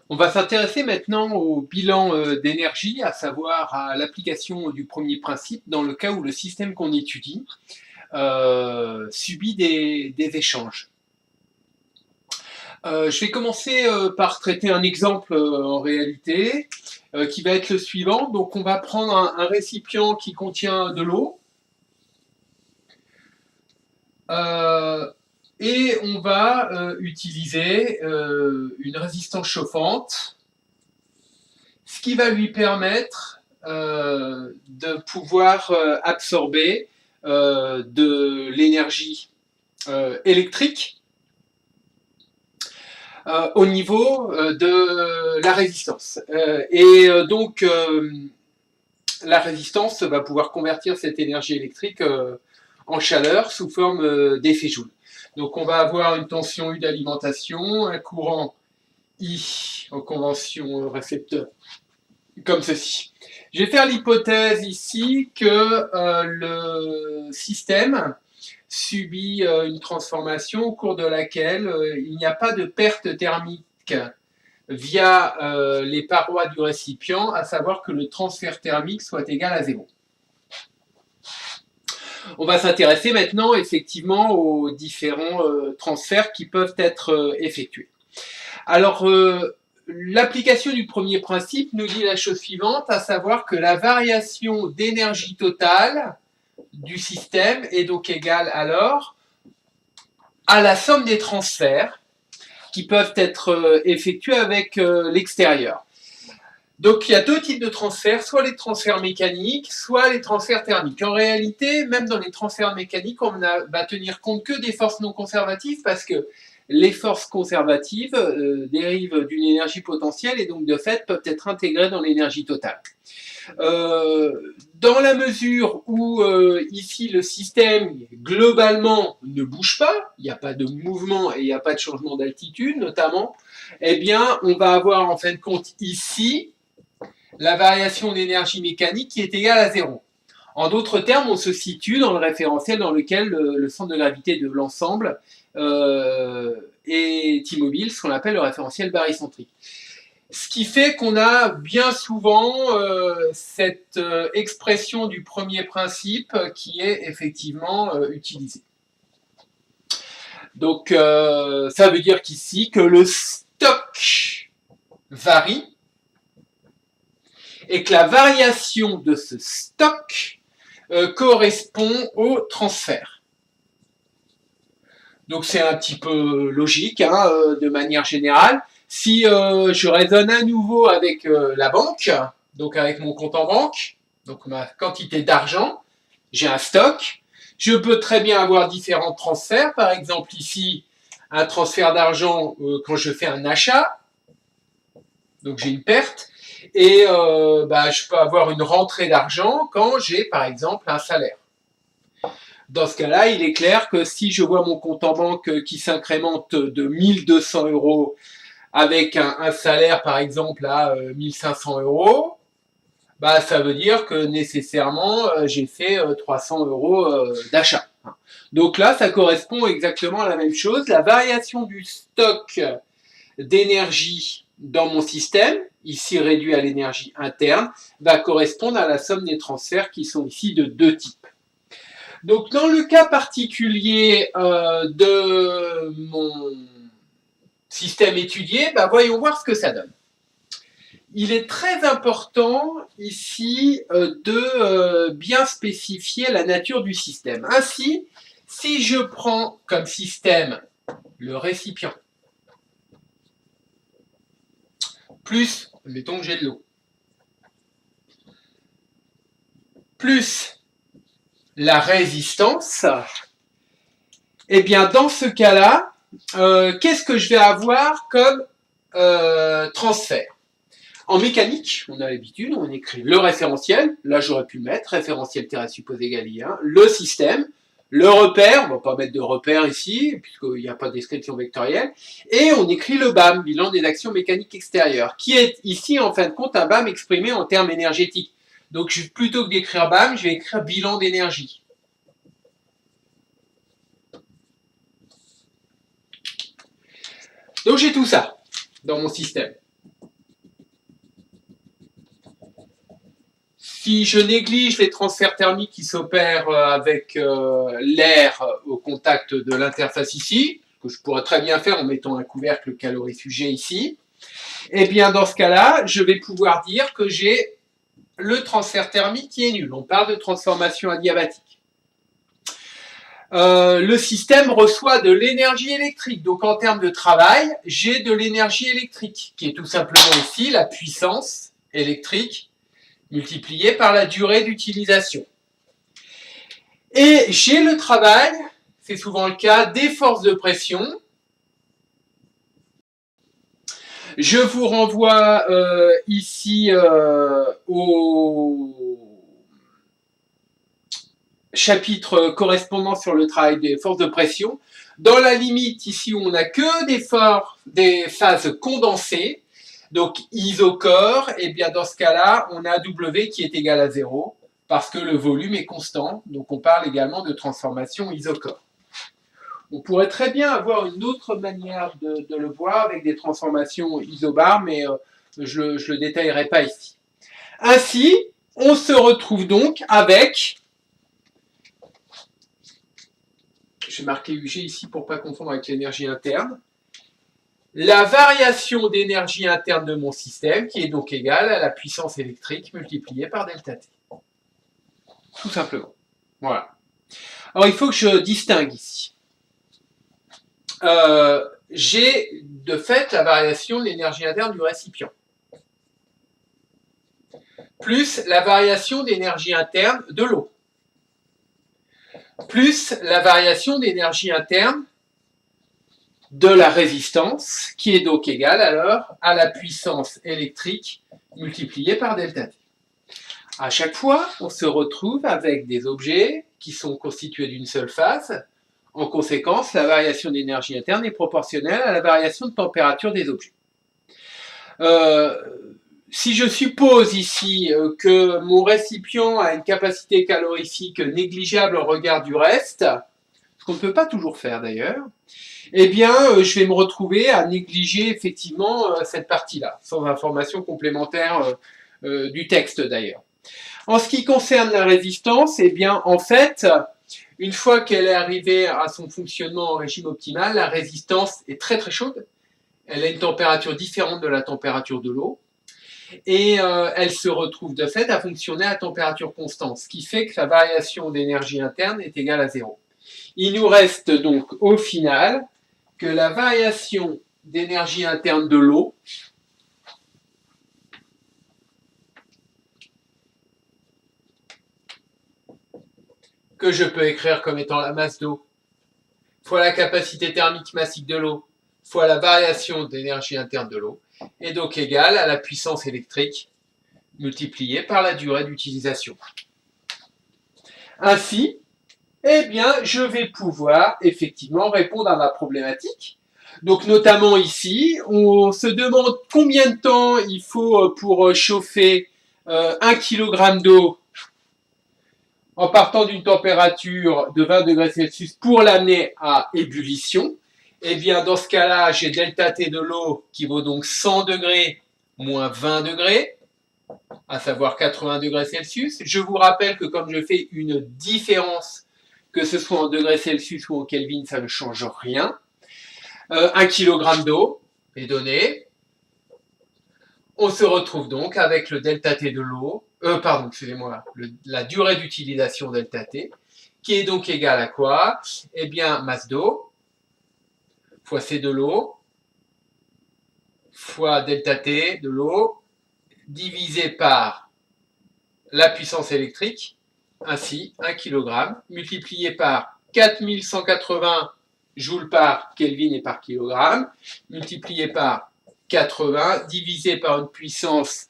On va s'intéresser maintenant au bilan d'énergie, à savoir à l'application du premier principe dans le cas où le système qu'on étudie subit des échanges. Je vais commencer par traiter un exemple en réalité qui va être le suivant. Donc on va prendre un récipient qui contient de l'eau euh, et on va utiliser une résistance chauffante, ce qui va lui permettre de pouvoir absorber de l'énergie électrique au niveau de la résistance. Donc, la résistance va pouvoir convertir cette énergie électrique en chaleur sous forme d'effet Joule. Donc, on va avoir une tension U d'alimentation, un courant I en convention récepteur comme ceci. Je vais faire l'hypothèse ici que le système subit une transformation au cours de laquelle il n'y a pas de perte thermique via les parois du récipient, à savoir que le transfert thermique soit égal à zéro. On va s'intéresser maintenant effectivement aux différents transferts qui peuvent être effectués. Alors, l'application du premier principe nous dit la chose suivante, à savoir que la variation d'énergie totale du système est donc égale alors à la somme des transferts qui peuvent être effectués avec l'extérieur. Donc il y a deux types de transferts, soit les transferts mécaniques, soit les transferts thermiques. En réalité, même dans les transferts mécaniques, on va tenir compte que des forces non conservatives parce que les forces conservatives dérivent d'une énergie potentielle et donc de fait peuvent être intégrées dans l'énergie totale. Dans la mesure où ici le système globalement ne bouge pas, il n'y a pas de mouvement et il n'y a pas de changement d'altitude notamment, eh bien on va avoir en fin de compte ici la variation d'énergie mécanique qui est égale à zéro. En d'autres termes, on se situe dans le référentiel dans lequel le centre de gravité de l'ensemble est immobile, ce qu'on appelle le référentiel barycentrique. Ce qui fait qu'on a bien souvent cette expression du premier principe qui est effectivement utilisée. Donc ça veut dire qu'ici que le stock varie et que la variation de ce stock correspond au transfert. Donc c'est un petit peu logique hein, de manière générale. Si je raisonne à nouveau avec la banque, donc avec mon compte en banque, donc ma quantité d'argent, j'ai un stock, je peux très bien avoir différents transferts. Par exemple ici, un transfert d'argent quand je fais un achat, donc j'ai une perte, et je peux avoir une rentrée d'argent quand j'ai par exemple un salaire. Dans ce cas-là, il est clair que si je vois mon compte en banque qui s'incrémente de 1200 euros avec un salaire par exemple à 1500 euros, bah, ça veut dire que nécessairement j'ai fait 300 euros d'achat. Donc là, ça correspond exactement à la même chose. La variation du stock d'énergie dans mon système, ici réduit à l'énergie interne, va correspondre à la somme des transferts qui sont ici de deux types. Donc dans le cas particulier de mon système étudié, bah, voyons voir ce que ça donne. Il est très important ici de bien spécifier la nature du système. Ainsi, si je prends comme système le récipient, plus, mettons que j'ai de l'eau, plus la résistance, eh bien dans ce cas-là, qu'est-ce que je vais avoir comme transfert? En mécanique, on a l'habitude, on écrit le référentiel, là j'aurais pu mettre référentiel terre supposé égal I1, le système, le repère, on ne va pas mettre de repère ici, puisqu'il n'y a pas de description vectorielle, et on écrit le BAM, bilan des actions mécaniques extérieures, qui est ici en fin de compte un BAM exprimé en termes énergétiques. Donc plutôt que d'écrire BAM, je vais écrire bilan d'énergie. Donc j'ai tout ça dans mon système. Si je néglige les transferts thermiques qui s'opèrent avec l'air au contact de l'interface ici, que je pourrais très bien faire en mettant un couvercle calorifugé ici, eh bien dans ce cas-là, je vais pouvoir dire que j'ai le transfert thermique qui est nul. On parle de transformation adiabatique. Le système reçoit de l'énergie électrique. Donc en termes de travail, j'ai de l'énergie électrique, qui est tout simplement ici la puissance électrique multipliée par la durée d'utilisation. Et j'ai le travail, c'est souvent le cas, des forces de pression. Je vous renvoie ici au chapitre correspondant sur le travail des forces de pression. Dans la limite, ici, on n'a que des phases condensées, donc isocore, et bien dans ce cas-là, on a W qui est égal à 0, parce que le volume est constant, donc on parle également de transformation isocore. On pourrait très bien avoir une autre manière de le voir avec des transformations isobars, mais je ne le détaillerai pas ici. Ainsi, on se retrouve donc avec, je vais marquer UG ici pour ne pas confondre avec l'énergie interne, la variation d'énergie interne de mon système, qui est donc égale à la puissance électrique multipliée par delta T. Tout simplement. Voilà. Alors, il faut que je distingue ici. J'ai de fait la variation de l'énergie interne du récipient, plus la variation d'énergie interne de l'eau, plus la variation d'énergie interne de la résistance, qui est donc égale alors à la puissance électrique multipliée par delta T. À chaque fois, on se retrouve avec des objets qui sont constitués d'une seule phase. En conséquence, la variation d'énergie interne est proportionnelle à la variation de température des objets. Si je suppose ici que mon récipient a une capacité calorifique négligeable au regard du reste, ce qu'on ne peut pas toujours faire d'ailleurs, eh bien, je vais me retrouver à négliger effectivement cette partie-là, sans information complémentaire du texte d'ailleurs. En ce qui concerne la résistance, eh bien, en fait, une fois qu'elle est arrivée à son fonctionnement en régime optimal, la résistance est très très chaude. Elle a une température différente de la température de l'eau. Et elle se retrouve de fait à fonctionner à température constante, ce qui fait que la variation d'énergie interne est égale à 0. Il nous reste donc au final que la variation d'énergie interne de l'eau que je peux écrire comme étant la masse d'eau, fois la capacité thermique massique de l'eau, fois la variation d'énergie interne de l'eau, est donc égale à la puissance électrique multipliée par la durée d'utilisation. Ainsi, eh bien, je vais pouvoir effectivement répondre à ma problématique. Donc, notamment ici, on se demande combien de temps il faut pour chauffer 1 kg d'eau en partant d'une température de 20 degrés Celsius pour l'amener à ébullition. Eh bien, dans ce cas-là, j'ai delta T de l'eau qui vaut donc 100 degrés moins 20 degrés, à savoir 80 degrés Celsius. Je vous rappelle que comme je fais une différence, que ce soit en degrés Celsius ou en Kelvin, ça ne change rien. 1 kg d'eau est donné. On se retrouve donc avec le delta T de l'eau, la durée d'utilisation delta T, qui est donc égale à quoi? Eh bien, masse d'eau, fois C de l'eau, fois delta T de l'eau, divisé par la puissance électrique, ainsi 1 kg, multiplié par 4180 joules par Kelvin et par kilogramme, multiplié par 80, divisé par une puissance,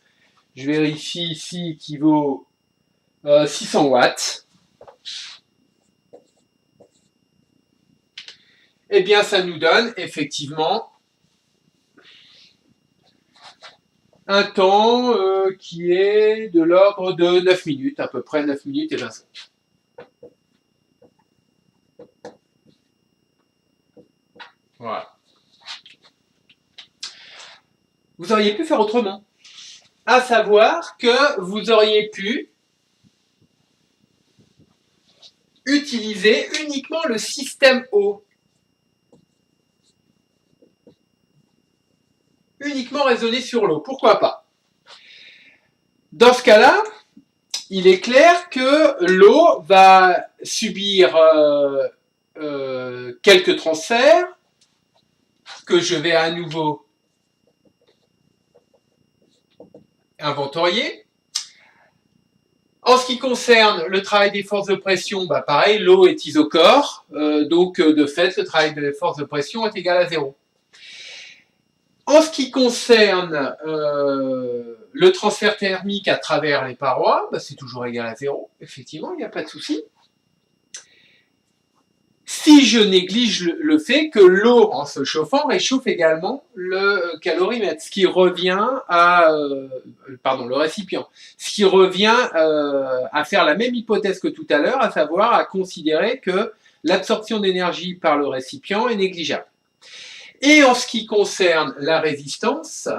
je vérifie ici, qui vaut 600 watts. Eh bien, ça nous donne effectivement un temps qui est de l'ordre de 9 minutes, à peu près 9 minutes et 20 secondes. Voilà. Vous auriez pu faire autrement. À savoir que vous auriez pu utiliser uniquement le système O. Uniquement raisonner sur l'eau, pourquoi pas? Dans ce cas-là, il est clair que l'eau va subir quelques transferts que je vais à nouveau inventorier. En ce qui concerne le travail des forces de pression, bah pareil, l'eau est isochore, donc de fait, le travail des forces de pression est égal à 0. En ce qui concerne le transfert thermique à travers les parois, bah, c'est toujours égal à 0, effectivement, il n'y a pas de souci. Si je néglige le fait que l'eau, en se chauffant, réchauffe également le calorimètre, ce qui revient à... le récipient, ce qui revient à faire la même hypothèse que tout à l'heure, à savoir à considérer que l'absorption d'énergie par le récipient est négligeable. Et en ce qui concerne la résistance,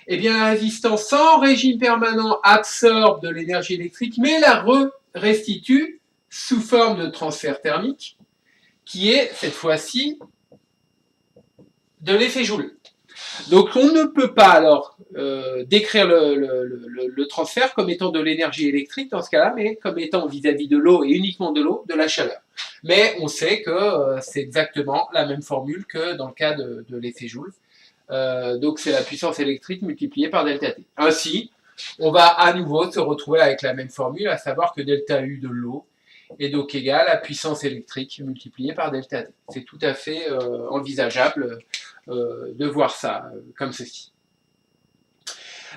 eh bien la résistance en régime permanent absorbe de l'énergie électrique, mais la restitue sous forme de transfert thermique, qui est cette fois-ci de l'effet Joule. Donc on ne peut pas alors décrire le transfert comme étant de l'énergie électrique dans ce cas-là, mais comme étant vis-à-vis de l'eau et uniquement de l'eau, de la chaleur. Mais on sait que c'est exactement la même formule que dans le cas de l'effet Joule. Donc c'est la puissance électrique multipliée par delta T. Ainsi, on va à nouveau se retrouver avec la même formule, à savoir que delta U de l'eau est donc égal à puissance électrique multipliée par delta T. C'est tout à fait envisageable de voir ça comme ceci.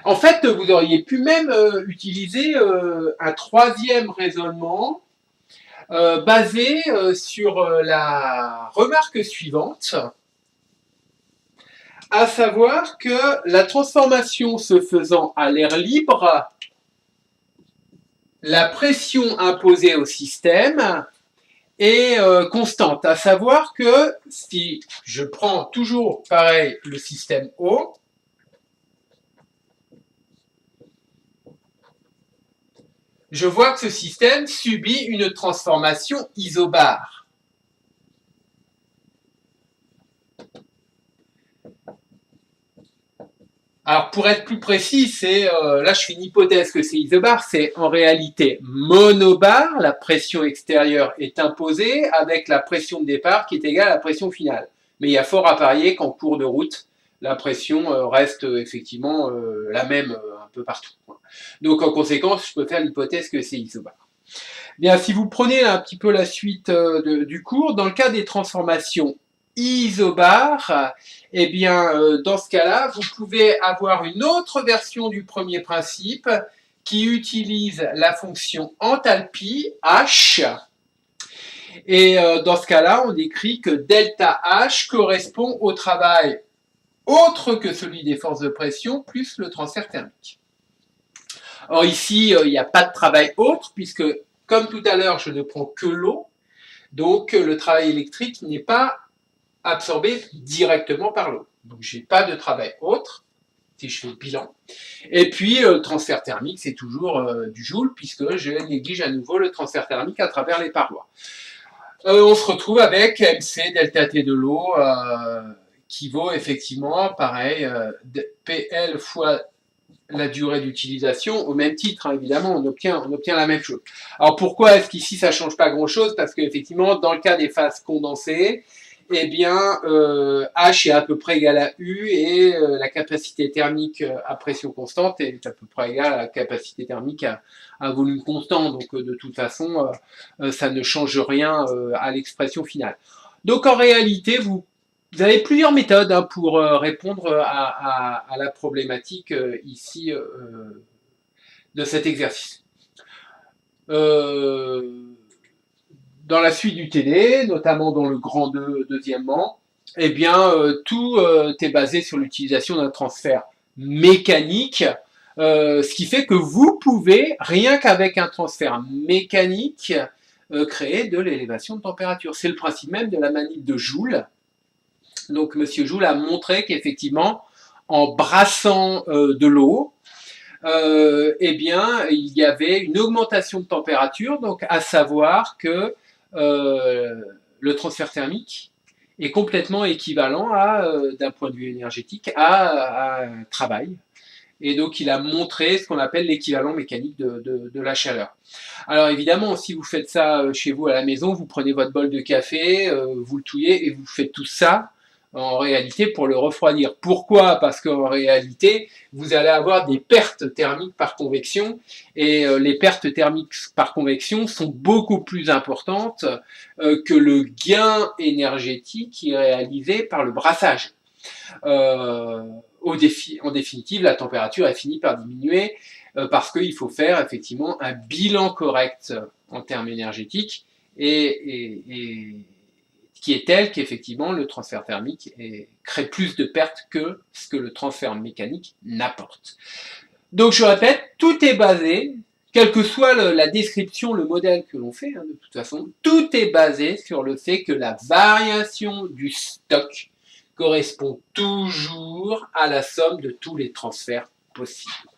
En fait, vous auriez pu même utiliser un troisième raisonnement basé sur la remarque suivante, à savoir que la transformation se faisant à l'air libre, la pression imposée au système est constante, à savoir que si je prends toujours pareil le système O, je vois que ce système subit une transformation isobare. Alors pour être plus précis, c'est là je fais une hypothèse que c'est isobare, c'est en réalité monobare, la pression extérieure est imposée avec la pression de départ qui est égale à la pression finale. Mais il y a fort à parier qu'en cours de route, la pression reste effectivement la même un peu partout. Donc en conséquence, je peux faire l'hypothèse que c'est isobare. Bien, si vous prenez un petit peu la suite du cours, dans le cas des transformations isobare, eh bien, dans ce cas-là, vous pouvez avoir une autre version du premier principe qui utilise la fonction enthalpie H. Et dans ce cas-là, on écrit que delta H correspond au travail autre que celui des forces de pression plus le transfert thermique. Or ici, il n'y a pas de travail autre puisque, comme tout à l'heure, je ne prends que l'eau. Donc, le travail électrique n'est pas absorbé directement par l'eau. Donc j'ai pas de travail autre si je fais le bilan. Et puis le transfert thermique, c'est toujours du joule puisque je néglige à nouveau le transfert thermique à travers les parois. On se retrouve avec MC delta T de l'eau qui vaut effectivement pareil PL fois la durée d'utilisation au même titre, hein, évidemment, on obtient la même chose. Alors pourquoi est-ce qu'ici ça change pas grand-chose? Parce qu'effectivement, dans le cas des phases condensées, eh bien, H est à peu près égal à U et la capacité thermique à pression constante est à peu près égale à la capacité thermique à volume constant. Donc, de toute façon, ça ne change rien à l'expression finale. Donc, en réalité, vous avez plusieurs méthodes hein, pour répondre à la problématique ici de cet exercice. Dans la suite du TD, notamment dans le grand 2, deuxièmement, eh bien, tout est basé sur l'utilisation d'un transfert mécanique, ce qui fait que vous pouvez, rien qu'avec un transfert mécanique, créer de l'élévation de température. C'est le principe même de la manip de Joule. Donc, Monsieur Joule a montré qu'effectivement, en brassant de l'eau, eh bien, il y avait une augmentation de température, donc à savoir que le transfert thermique est complètement équivalent à, d'un point de vue énergétique, à un travail. Et donc il a montré ce qu'on appelle l'équivalent mécanique de la chaleur. Alors évidemment, si vous faites ça chez vous à la maison, vous prenez votre bol de café, vous le touillez et vous faites tout ça en réalité pour le refroidir. Pourquoi? Parce qu'en réalité, vous allez avoir des pertes thermiques par convection et les pertes thermiques par convection sont beaucoup plus importantes que le gain énergétique qui est réalisé par le brassage. Euh, en définitive, la température a fini par diminuer parce qu'il faut faire effectivement un bilan correct en termes énergétiques et qui est tel qu'effectivement le transfert thermique crée plus de pertes que ce que le transfert mécanique n'apporte. Donc je répète, tout est basé, quelle que soit la description, le modèle que l'on fait, hein, de toute façon, tout est basé sur le fait que la variation du stock correspond toujours à la somme de tous les transferts possibles.